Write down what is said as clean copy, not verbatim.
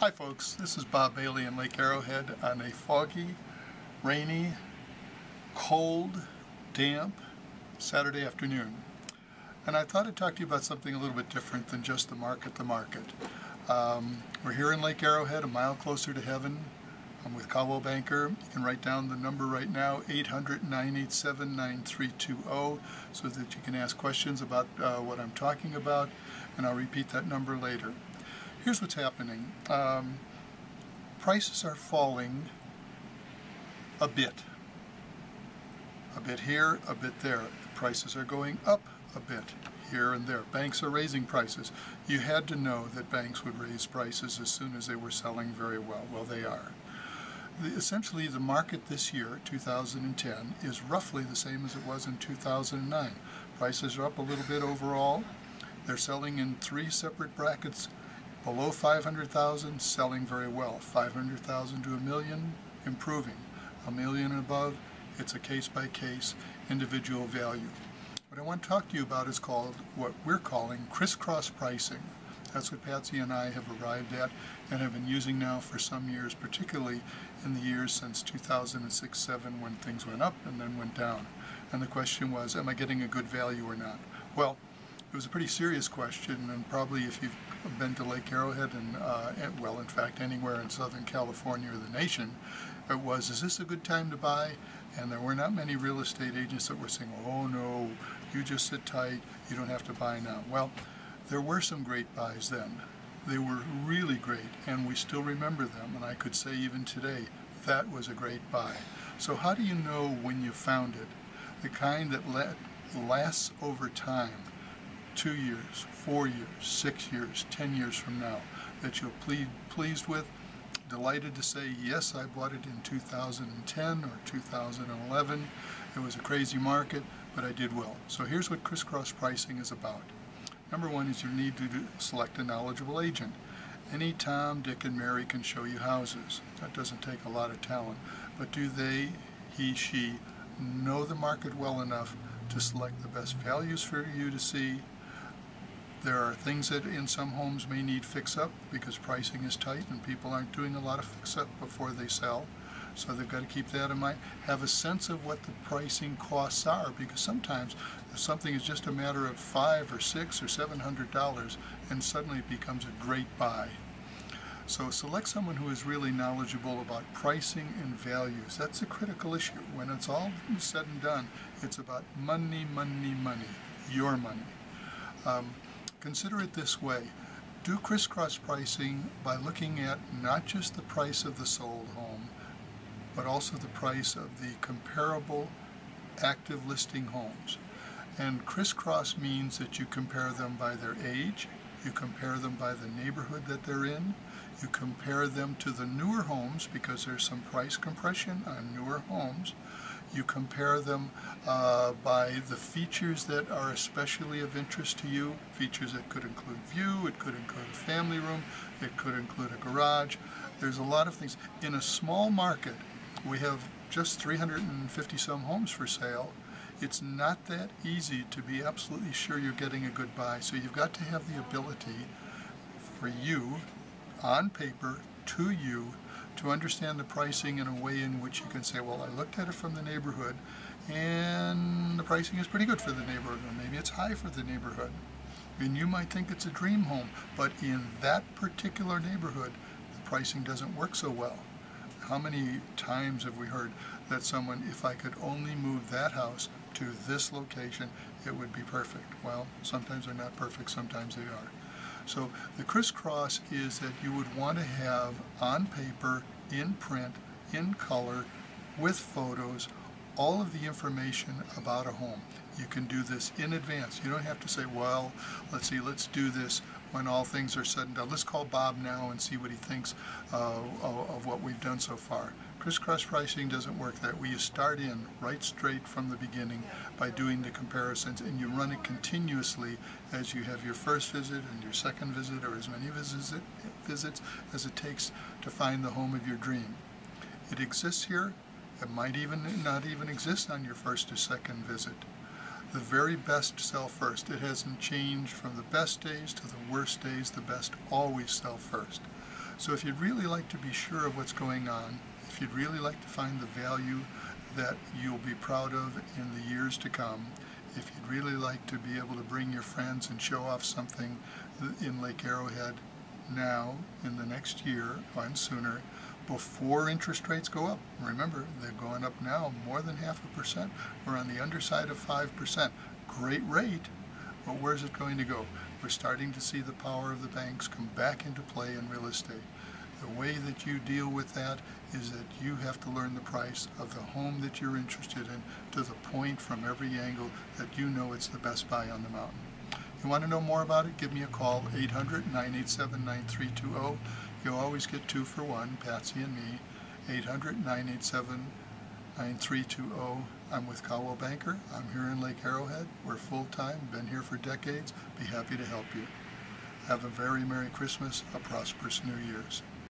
Hi folks, this is Bob Bailey in Lake Arrowhead on a foggy, rainy, cold, damp Saturday afternoon. And I thought I'd talk to you about something a little bit different than just the market. We're here in Lake Arrowhead, a mile closer to heaven. I'm with Caldwell Banker. You can write down the number right now, 800-987-9320, so that you can ask questions about what I'm talking about, and I'll repeat that number later. Here's what's happening. Prices are falling a bit here, a bit there. The prices are going up a bit here and there. Banks are raising prices. You had to know that banks would raise prices as soon as they were selling very well. Well, they are. Essentially, the market this year, 2010, is roughly the same as it was in 2009. Prices are up a little bit overall. They're selling in three separate brackets. Below 500,000, selling very well. 500,000 to $1 million, improving. $1 million and above, it's a case-by-case individual value. What I want to talk to you about is called what we're calling crisscross pricing. That's what Patsy and I have arrived at and have been using now for some years, particularly in the years since 2006-07 when things went up and then went down. And the question was, am I getting a good value or not? Well, it was a pretty serious question, and probably if you've been to Lake Arrowhead and, well, in fact, anywhere in Southern California or the nation, it was, is this a good time to buy? And there were not many real estate agents that were saying, oh no, you just sit tight, you don't have to buy now. Well, there were some great buys then. They were really great, and we still remember them, and I could say even today, that was a great buy. So how do you know when you found it? The kind that lasts over time. 2 years, 4 years, 6 years, 10 years from now, that you'll be pleased with, delighted to say, yes, I bought it in 2010 or 2011. It was a crazy market, but I did well. So here's what crisscross pricing is about. Number one is you need to select a knowledgeable agent. Any Tom, Dick, and Mary can show you houses. That doesn't take a lot of talent. But do they, he, she, know the market well enough to select the best values for you to see? There are things that in some homes may need fix-up because pricing is tight and people aren't doing a lot of fix-up before they sell. So they've got to keep that in mind. Have a sense of what the pricing costs are, because sometimes if something is just a matter of $500 or $600 or $700 and suddenly it becomes a great buy. So select someone who is really knowledgeable about pricing and values. That's a critical issue. When it's all said and done, it's about money, money, money, your money. Consider it this way. Do crisscross pricing by looking at not just the price of the sold home, but also the price of the comparable active listing homes. And crisscross means that you compare them by their age, you compare them by the neighborhood that they're in, you compare them to the newer homes because there's some price compression on newer homes. You compare them by the features that are especially of interest to you, features that could include view, it could include a family room, it could include a garage. There's a lot of things. In a small market, we have just 350 some homes for sale. It's not that easy to be absolutely sure you're getting a good buy, so you've got to have the ability for you, on paper, to you, to understand the pricing in a way in which you can say, well, I looked at it from the neighborhood and the pricing is pretty good for the neighborhood, or maybe it's high for the neighborhood. And you might think it's a dream home, but in that particular neighborhood, the pricing doesn't work so well. How many times have we heard that someone, if I could only move that house to this location, it would be perfect? Well, sometimes they're not perfect, sometimes they are. So the crisscross is that you would want to have on paper, in print, in color, with photos, all of the information about a home. You can do this in advance. You don't have to say, well, let's do this when all things are said and done. Let's call Bob now and see what he thinks of what we've done so far. Crisscross pricing doesn't work that way. You start in right straight from the beginning by doing the comparisons, and you run it continuously as you have your first visit and your second visit, or as many visits as it takes to find the home of your dream. It exists here. It might even not even exist on your first or second visit. The very best sell first. It hasn't changed from the best days to the worst days. The best always sell first. So if you'd really like to be sure of what's going on, if you'd really like to find the value that you'll be proud of in the years to come, if you'd really like to be able to bring your friends and show off something in Lake Arrowhead now, in the next year and sooner, before interest rates go up. Remember, they're going up now more than 0.5%. We're on the underside of 5%. Great rate, but where's it going to go? We're starting to see the power of the banks come back into play in real estate. The way that you deal with that is that you have to learn the price of the home that you're interested in to the point from every angle that you know it's the best buy on the mountain. You want to know more about it? Give me a call, 800-987-9320. You'll always get 2 for 1, Patsy and me, 800-987-9320. I'm with Cowell Banker. I'm here in Lake Arrowhead. We're full-time, been here for decades. Be happy to help you. Have a very Merry Christmas, a prosperous New Year's.